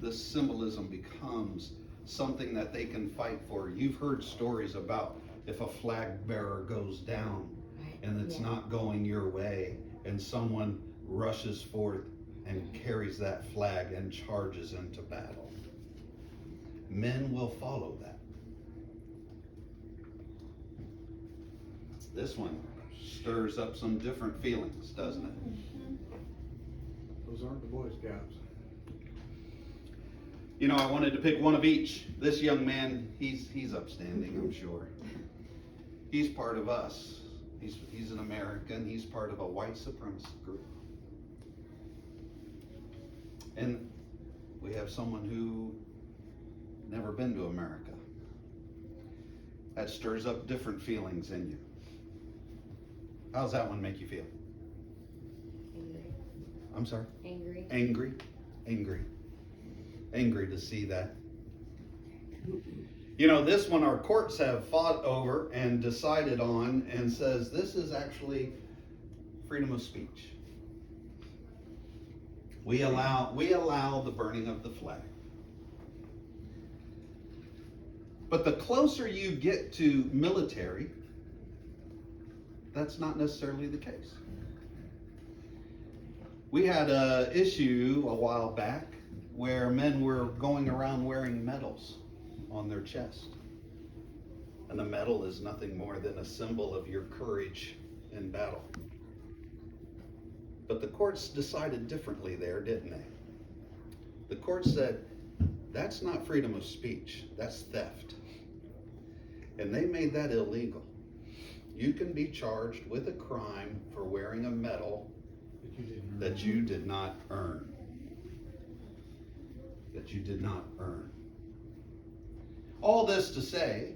the symbolism becomes something that they can fight for. You've heard stories about if a flag bearer goes down and it's not going your way, and someone rushes forth and carries that flag and charges into battle. Men will follow that. This one stirs up some different feelings, doesn't it? Those aren't the Boy Scouts. You know, I wanted to pick one of each. This young man, he's upstanding, I'm sure. He's part of us. He's an American. He's part of a white supremacist group. And we have someone who never been to America. That stirs up different feelings in you. How's that one make you feel? Angry. I'm sorry? Angry. Angry. Angry. Angry to see that. You know, this one our courts have fought over and decided on and says this is actually freedom of speech. We allow the burning of the flag. But the closer you get to military, that's not necessarily the case. We had an issue a while back where men were going around wearing medals on their chest. And the medal is nothing more than a symbol of your courage in battle. But the courts decided differently there, didn't they? The courts said, that's not freedom of speech, that's theft. And they made that illegal. You can be charged with a crime for wearing a medal that you did not earn. That you did not earn. All this to say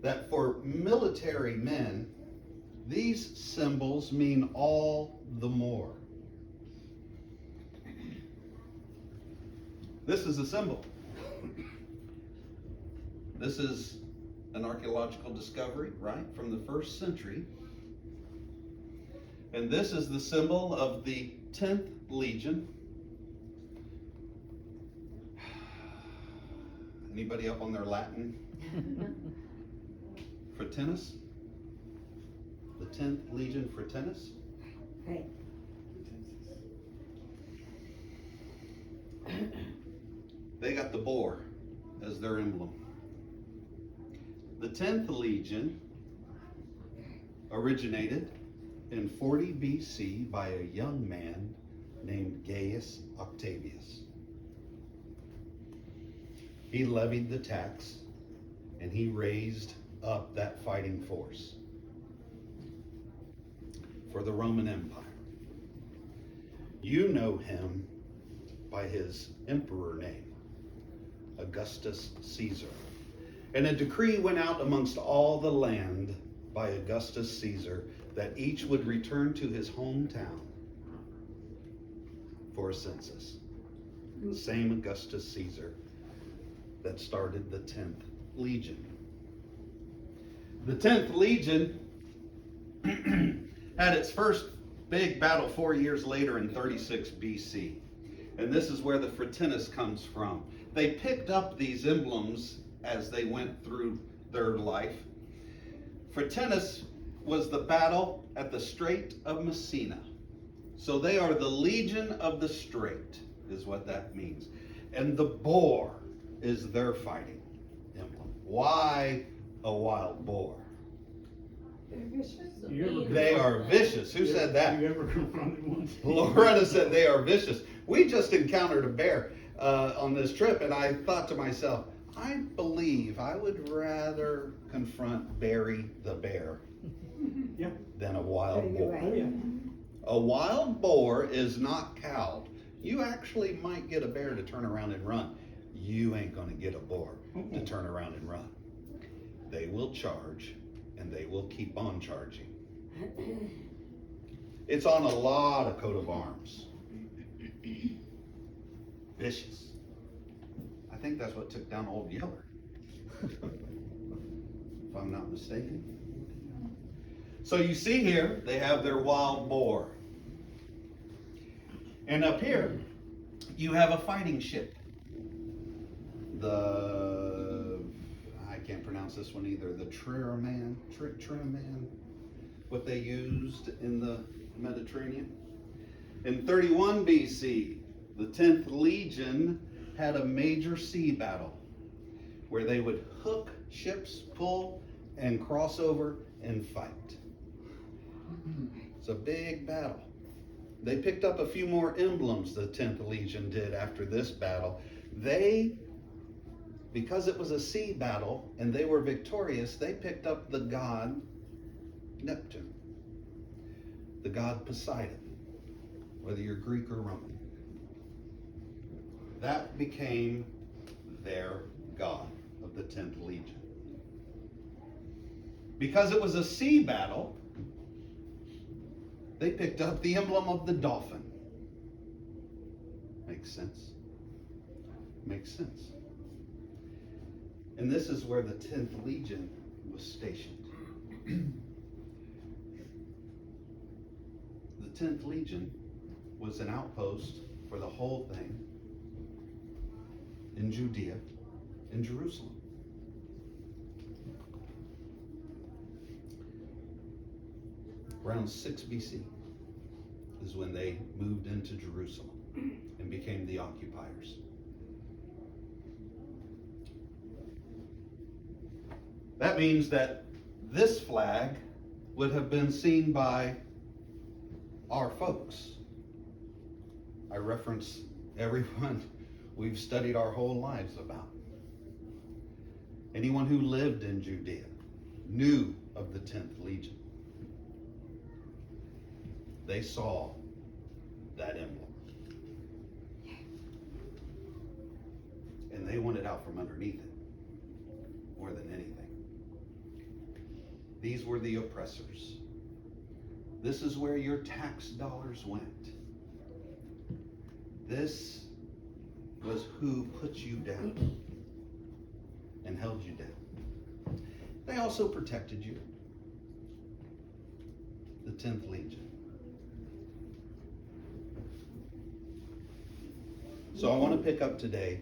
that for military men, these symbols mean all the more. This is a symbol. This is an archaeological discovery, right, from the 1st century. And this is the symbol of the 10th Legion. Anybody up on their Latin? Fraternis? The 10th Legion Fraternis? Right. They got the boar as their emblem. The 10th Legion originated in 40 BC by a young man named Gaius Octavius. He levied the tax and he raised up that fighting force for the Roman Empire. You know him by his emperor name, Augustus Caesar. And a decree went out amongst all the land by Augustus Caesar that each would return to his hometown for a census. The same Augustus Caesar that started the 10th Legion. The 10th Legion had its first big battle 4 years later in 36 BC. And this is where the Fraternis comes from. They picked up these emblems as they went through their life. Fraternis was the battle at the Strait of Messina. So they are the Legion of the Strait, is what that means. And the boar is their fighting emblem. Why a wild boar? They are vicious. Who said that? You ever confronted one? Loretta said they are vicious. We just encountered a bear on this trip, and I thought to myself, I believe I would rather confront Barry the bear than a wild boar. Oh, yeah. A wild boar is not cowed. You actually might get a bear to turn around and run. You ain't going to get a boar to turn around and run. They will charge, and they will keep on charging. It's on a lot of coat of arms. Vicious. I think that's what took down Old Yeller, if I'm not mistaken. So you see here, they have their wild boar. And up here, You have a fighting ship. I can't pronounce this one either. The Trimaran, what they used in the Mediterranean. In 31 BC, the 10th Legion had a major sea battle where they would hook ships, pull, and cross over and fight. It's a big battle. They picked up a few more emblems, the 10th Legion did, after this battle. Because it was a sea battle and they were victorious, they picked up the god Neptune, the god Poseidon, whether you're Greek or Roman. That became their god of the 10th Legion. Because it was a sea battle, they picked up the emblem of the dolphin. Makes sense? Makes sense. And this is where the 10th Legion was stationed. The 10th Legion was an outpost for the whole thing in Judea, in Jerusalem. Around 6 BC is when they moved into Jerusalem and became the occupiers. That means that this flag would have been seen by our folks. I reference everyone we've studied our whole lives about. Anyone who lived in Judea knew of the 10th Legion. They saw that emblem. And they wanted out from underneath it more than anything. These were the oppressors. This is where your tax dollars went. This was who put you down and held you down. They also protected you. The 10th Legion. So I want to pick up today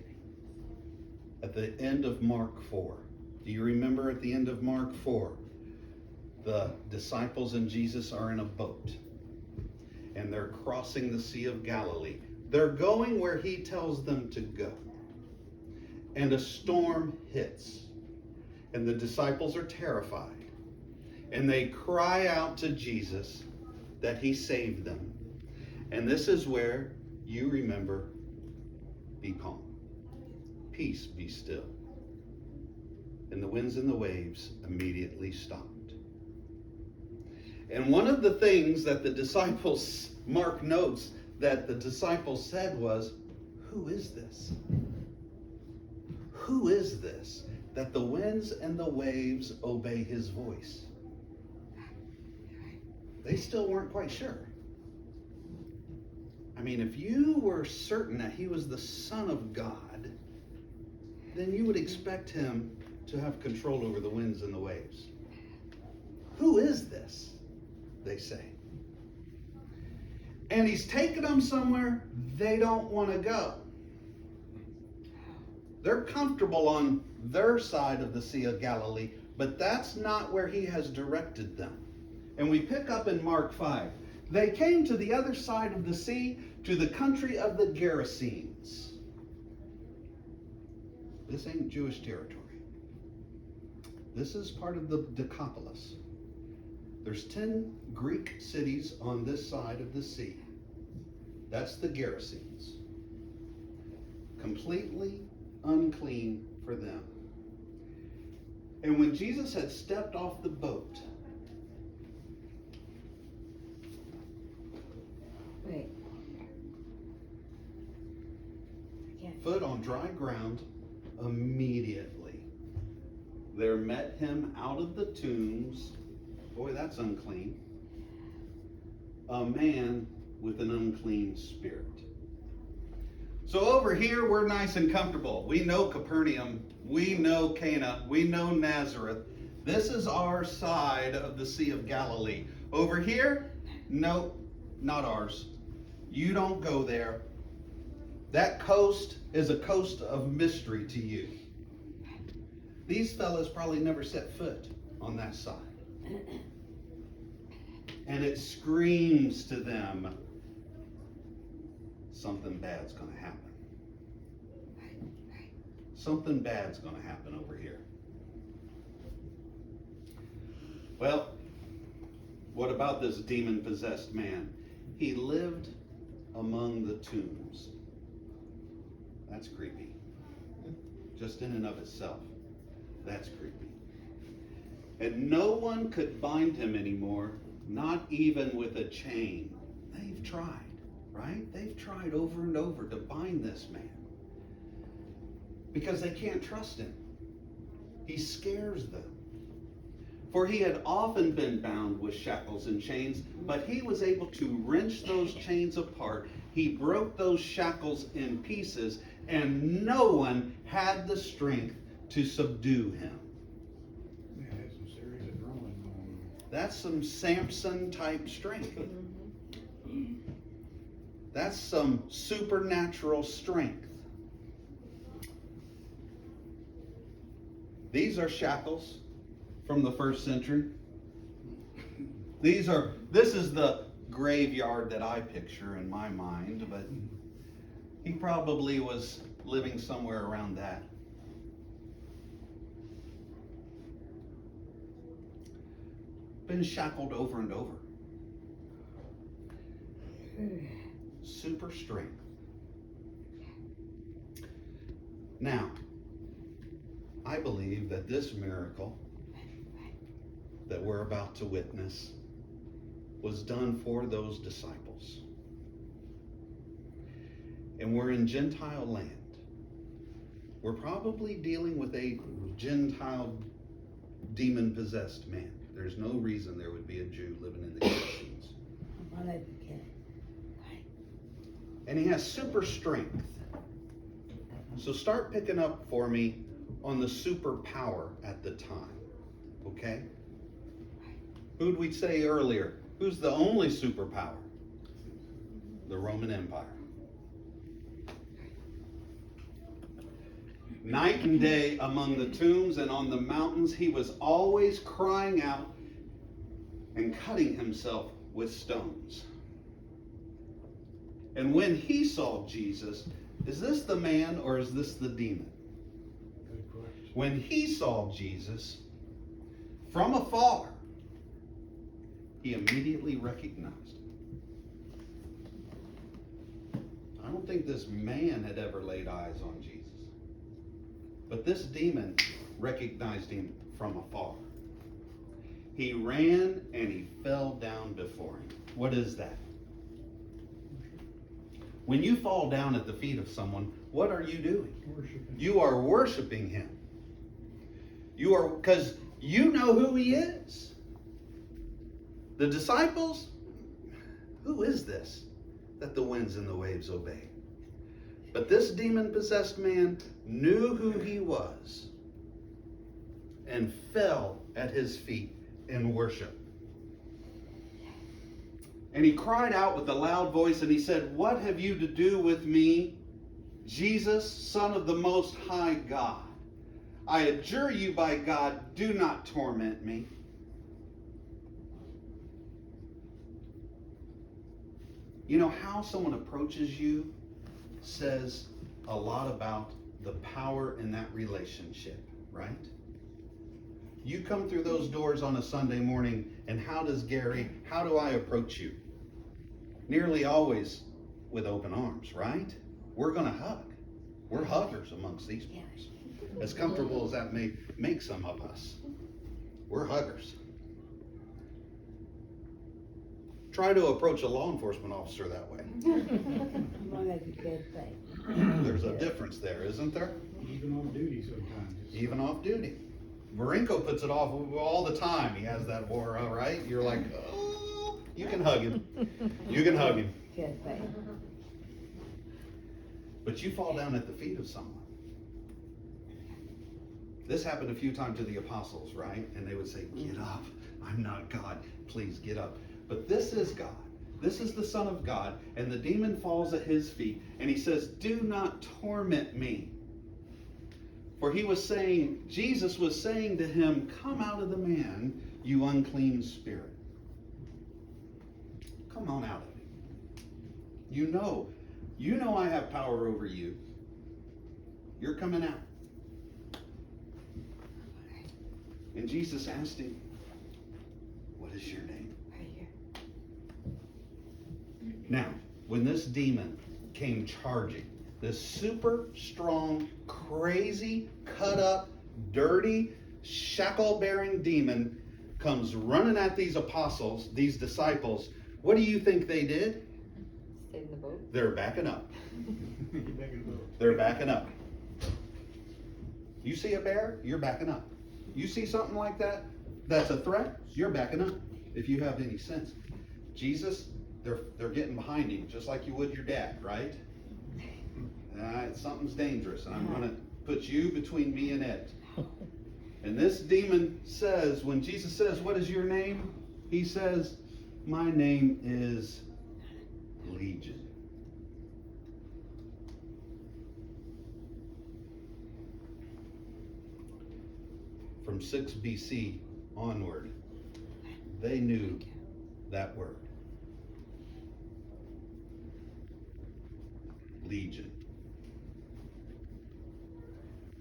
at the end of Mark 4. Do you remember at the end of Mark 4? The disciples and Jesus are in a boat and they're crossing the Sea of Galilee. They're going where he tells them to go. And a storm hits and the disciples are terrified and they cry out to Jesus that he saved them. And this is where you remember, be calm, peace, be still. And the winds and the waves immediately stopped. And one of the things that the disciples, Mark notes, that the disciples said was, who is this? Who is this that the winds and the waves obey his voice? They still weren't quite sure. I mean, if you were certain that he was the Son of God, then you would expect him to have control over the winds and the waves. Who is this? They say. And he's taking them somewhere they don't want to go. They're comfortable on their side of the Sea of Galilee, but that's not where he has directed them. And we pick up in Mark 5. They came to the other side of the sea, to the country of the Gerasenes. This ain't Jewish territory. This is part of the Decapolis. There's 10 Greek cities on this side of the sea. That's the Gerasenes. Completely unclean for them. And when Jesus had stepped off the boat, Wait. foot on dry ground, immediately there met him out of the tombs, boy, that's unclean, a man with an unclean spirit. So over here, we're nice and comfortable. We know Capernaum, we know Cana, we know Nazareth. This is our side of the Sea of Galilee. Over here, no, not ours. You don't go there. That coast is a coast of mystery to you. These fellas probably never set foot on that side. And it screams to them, something bad's going to happen. Something bad's going to happen over here. Well, what about this demon-possessed man? He lived among the tombs. That's creepy. Just in and of itself, that's creepy. And no one could bind him anymore, not even with a chain. They've tried, right? They've tried over and over to bind this man because they can't trust him. He scares them. For he had often been bound with shackles and chains, but he was able to wrench those chains apart. He broke those shackles in pieces, and no one had the strength to subdue him. They had some serious adrenaline going on. That's some Samson type strength. That's some supernatural strength. These are shackles from the first century. This is the graveyard that I picture in my mind, but he probably was living somewhere around that. Been shackled over and over. Super strength. Now, I believe that this miracle that we're about to witness was done for those disciples. And we're in Gentile land. We're probably dealing with a Gentile demon-possessed man. There's no reason there would be a Jew living in the Christians. And he has super strength. So start picking up for me on the superpower at the time. Okay? Who'd we say earlier? Who's the only superpower? The Roman Empire. Night and day among the tombs and on the mountains, he was always crying out and cutting himself with stones. And when he saw Jesus, is this the man or is this the demon? Good question. When he saw Jesus from afar, he immediately recognized him. I don't think this man had ever laid eyes on Jesus. But this demon recognized him from afar. He ran and he fell down before him. What is that? When you fall down at the feet of someone, what are you doing? Worshiping. You are worshiping him. You are, because you know who he is. The disciples, who is this that the winds and the waves obey? But this demon-possessed man knew who he was and fell at his feet in worship. And he cried out with a loud voice and he said, "What have you to do with me, Jesus, Son of the Most High God? I adjure you by God, do not torment me." You know, how someone approaches you says a lot about the power in that relationship, right? You come through those doors on a Sunday morning, and how do I approach you? Nearly always with open arms, right? We're going to hug. We're huggers amongst these parts. As comfortable as that may make some of us. We're huggers. Try to approach a law enforcement officer that way. There's a difference there, isn't there? Even on duty sometimes. Even off duty. Marinko puts it off all the time. He has that aura, right? You're like, oh, you can hug him. You can hug him. But you fall down at the feet of someone. This happened a few times to the apostles, right? And they would say, "Get up. I'm not God. Please get up." But this is God. This is the Son of God. And the demon falls at his feet and he says, do not torment me. For he was saying, Jesus was saying to him, come out of the man, you unclean spirit. Come on out of it. You know I have power over you. You're coming out. And Jesus asked him, what is your name? Right here. Now, when this demon came charging, this super strong, crazy, cut up, dirty, shackle-bearing demon comes running at these apostles, these disciples. What do you think they did? Stayed in the boat. They're backing up. Get back in the boat. They're backing up. You see a bear, you're backing up. You see something like that, that's a threat, you're backing up, if you have any sense. Jesus, they're getting behind him, just like you would your dad, right? Something's dangerous, and I'm going to put you between me and it. And this demon says, when Jesus says, what is your name? He says, my name is Legion. From 6 BC onward, they knew that word. Legion.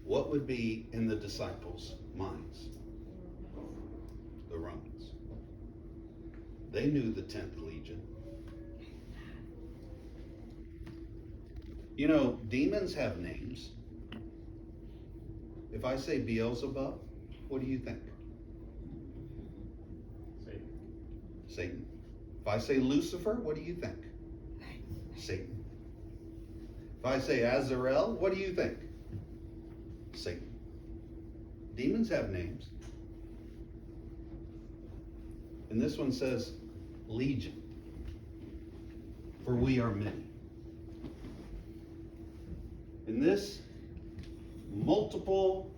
What would be in the disciples' minds? The Romans. They knew the 10th Legion. You know, demons have names. If I say Beelzebub, what do you think? Satan. Satan. If I say Lucifer, what do you think? Satan. If I say Azrael, what do you think? Satan. Demons have names. And this one says Legion. For we are many. And this multiple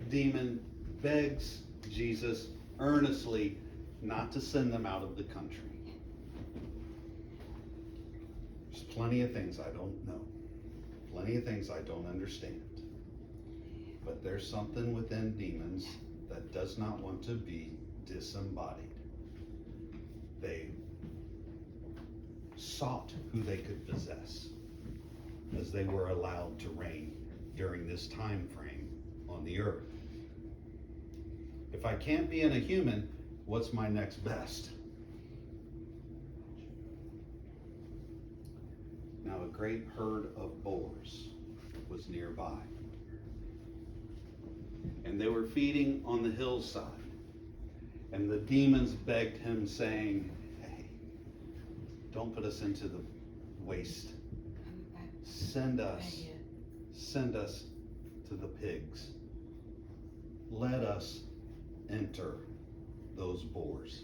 demon begs Jesus earnestly not to send them out of the country. There's plenty of things I don't know. Plenty of things I don't understand. But there's something within demons that does not want to be disembodied. They sought who they could possess as they were allowed to reign during this time frame on the earth. If I can't be in a human, what's my next best? Now a great herd of boars was nearby. And they were feeding on the hillside. And the demons begged him, saying, hey, don't put us into the waste. Send us to the pigs. Let us enter those boars.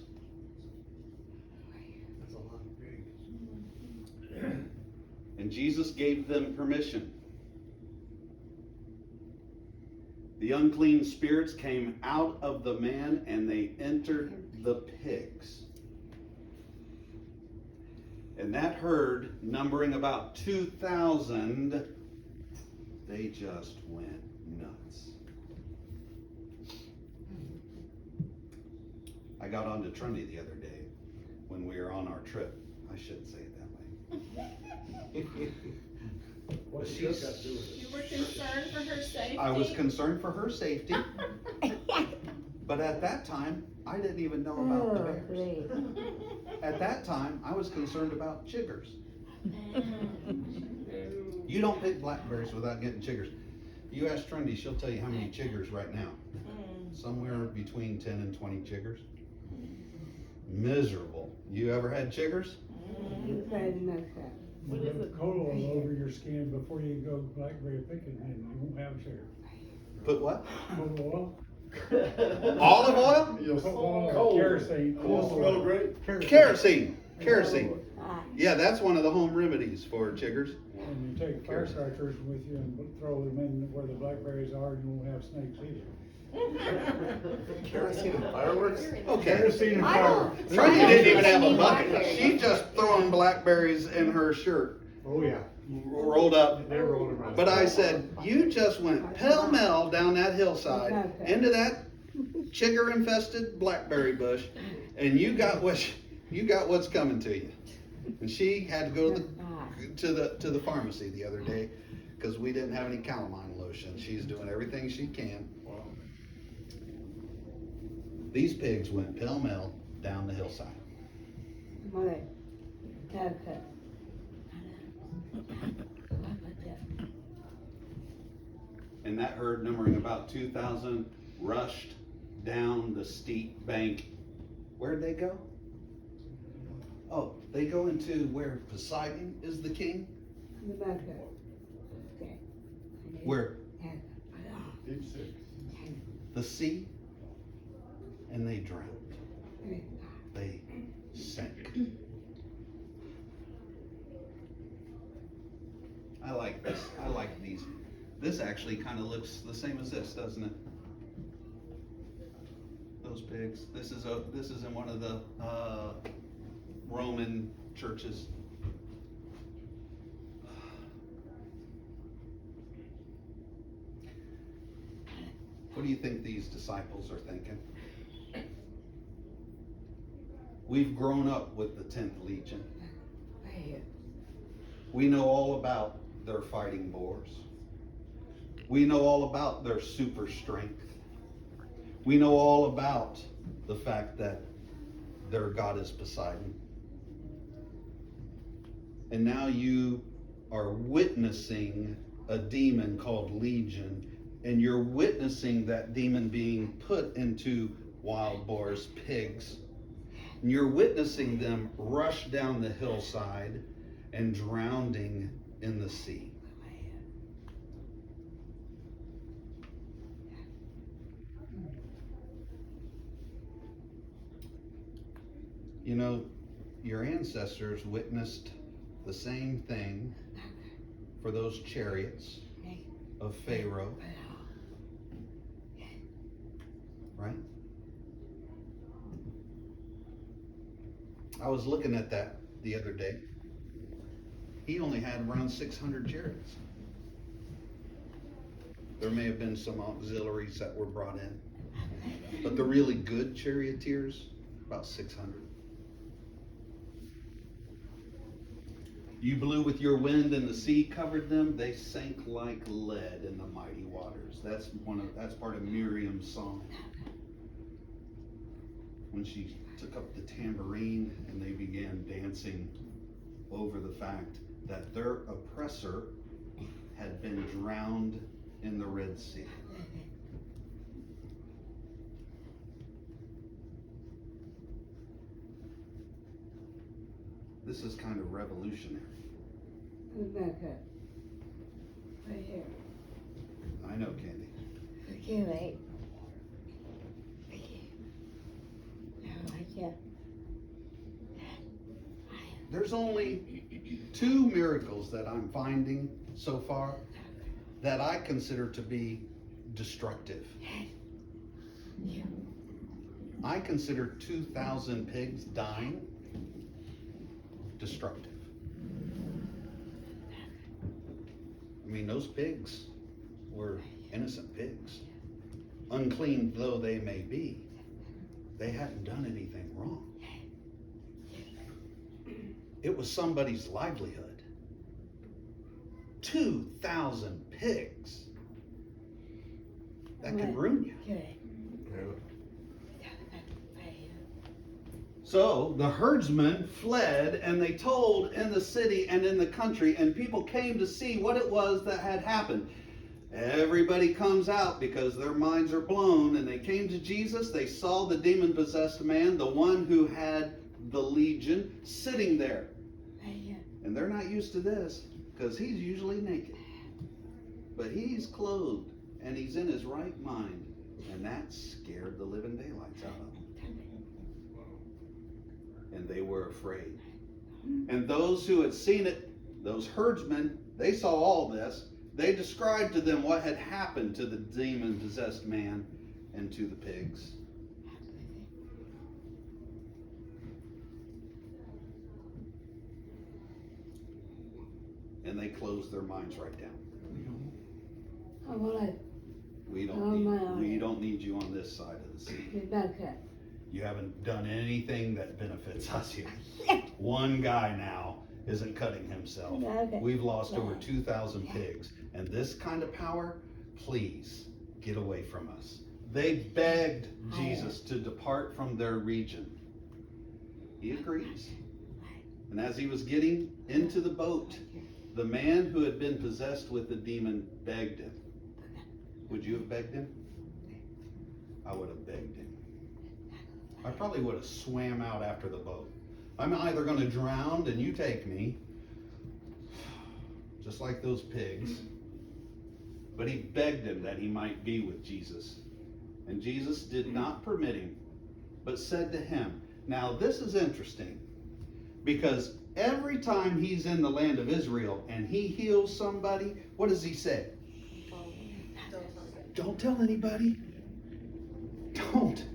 That's a lot of pigs. And Jesus gave them permission. The unclean spirits came out of the man and they entered the pigs. And that herd, numbering about 2,000, they just went nuts. I got onto Trundy the other day when we were on our trip. I shouldn't say it that way. What's she got to do with it? You were concerned for her safety? I was concerned for her safety. But at that time, I didn't even know about the bears. Great. At that time, I was concerned about chiggers. You don't pick blackberries without getting chiggers. You ask Trundy, she'll tell you how many chiggers right now. Somewhere between 10 and 20 chiggers. Miserable. You ever had chiggers? You tried mess up. What is it? Coal all over your skin before you go blackberry picking, and you won't have sugar. Put what? Coal oil? Olive oil? Coal. Kerosene. Smell great. Kerosene. Kerosene. Ah, Yeah, that's one of the home remedies for chiggers. And you take fire starters with you and throw them in where the blackberries are, and you won't have snakes either. Kerosene and fireworks? Okay. Kerosene and I fire. don't- Frankie didn't even have a Any bucket. blackberries. She just throwing blackberries in her shirt, Oh, yeah. rolled up. They're rolling around. But I said, you just went pell-mell down that hillside into that chigger-infested blackberry bush, and you got what's coming to you. And she had to go to the pharmacy the other day because we didn't have any calamine lotion. She's doing everything she can. These pigs went pell-mell down the hillside. Mother, Tata. And that herd, numbering about 2,000, rushed down the steep bank. Where'd they go? Oh, they go into where Poseidon is the king, The bucket. Okay. where Deep six. the sea, and they drowned. They sank. I like this. I like these. This actually kind of looks the same as this, doesn't it? Those pigs. This is in one of the Roman churches. What do you think these disciples are thinking? We've grown up with the 10th Legion. We know all about their fighting boars. We know all about their super strength. We know all about the fact that their God is Poseidon. And now you are witnessing a demon called Legion, and you're witnessing that demon being put into wild boars, pigs. And you're witnessing them rush down the hillside and drowning in the sea. You know, your ancestors witnessed the same thing for those chariots of Pharaoh, right? I was looking at that the other day. He only had around 600 chariots. There may have been some auxiliaries that were brought in, but the really good charioteers, about 600. You blew with your wind and the sea covered them. They sank like lead in the mighty waters. That's part of Miriam's song. When she took up the tambourine and they began dancing over the fact that their oppressor had been drowned in the Red Sea. This is kind of revolutionary. The bucket. Right here. I know, Candy. Okay, wait. Okay. Now like that. There's only 2 miracles that I'm finding so far that I consider to be destructive. I consider 2,000 pigs dying destructive. I mean, those pigs were innocent pigs. Unclean though they may be, they hadn't done anything wrong. It was somebody's livelihood. 2,000 pigs. That could ruin you. Okay. So the herdsmen fled, and they told in the city and in the country, and people came to see what it was that had happened. Everybody comes out because their minds are blown, and they came to Jesus. They saw the demon-possessed man, the one who had the legion, sitting there. And they're not used to this because he's usually naked. But he's clothed, and he's in his right mind, and that scared the living daylights out of them. And they were afraid. And those who had seen it, those herdsmen, they saw all this. They described to them what had happened to the demon-possessed man. into the pigs. And they closed their minds right down. Oh, well, I, We Oh, don't my. need, we don't need you on this side of the sea. the bucket. You haven't done anything that benefits us here. One guy now isn't cutting himself. Okay. We've lost over Yeah. 2,000 pigs. And this kind of power, please get away from us. They begged Jesus to depart from their region. He agrees. And as he was getting into the boat, the man who had been possessed with the demon begged him. Would you have begged him? I would have begged him. I probably would have swam out after the boat. I'm either going to drown and you take me, just like those pigs. But he begged him that he might be with Jesus. And Jesus did not permit him, but said to him, now this is interesting, because every time he's in the land of Israel and he heals somebody, what does he say? Don't tell anybody. Don't.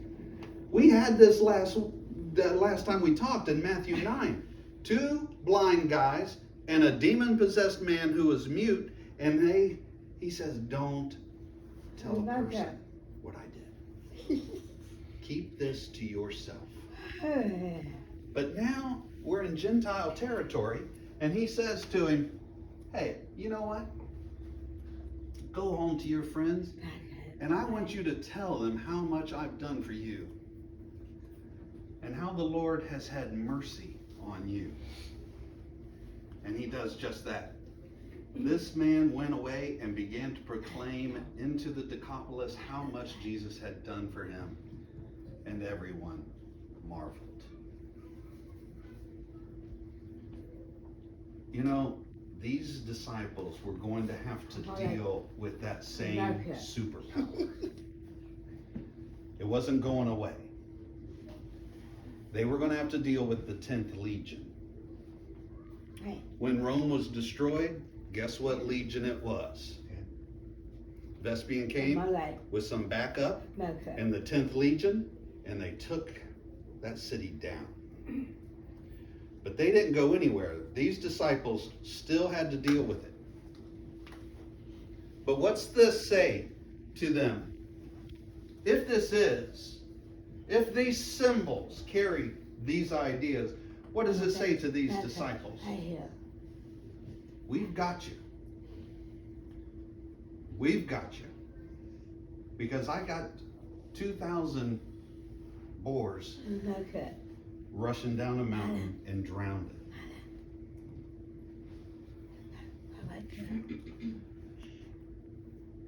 We had this the last time we talked in Matthew 9. 2 blind guys and a demon-possessed man who was mute, and he says, don't tell a person what I did. Keep this to yourself. But now we're in Gentile territory, and he says to him, hey, you know what? Go home to your friends, and I want you to tell them how much I've done for you, and how the Lord has had mercy on you. And he does just that. This man went away and began to proclaim into the Decapolis how much Jesus had done for him, and everyone marveled. You know, these disciples were going to have to deal with that same superpower. It wasn't going away. They were going to have to deal with the 10th Legion. Right. When Rome was destroyed, guess what legion it was? Vespasian came with some backup and the 10th Legion, and they took that city down. But they didn't go anywhere. These disciples still had to deal with it. But what's this say to them? If these symbols carry these ideas, what does it say to these disciples? We've got you. We've got you. Because I got 2,000 boars rushing down a mountain and drowned it.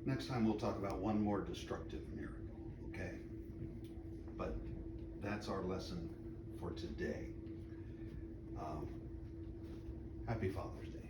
Next time we'll talk about one more destructive miracle, okay? But that's our lesson for today. Happy Father's Day.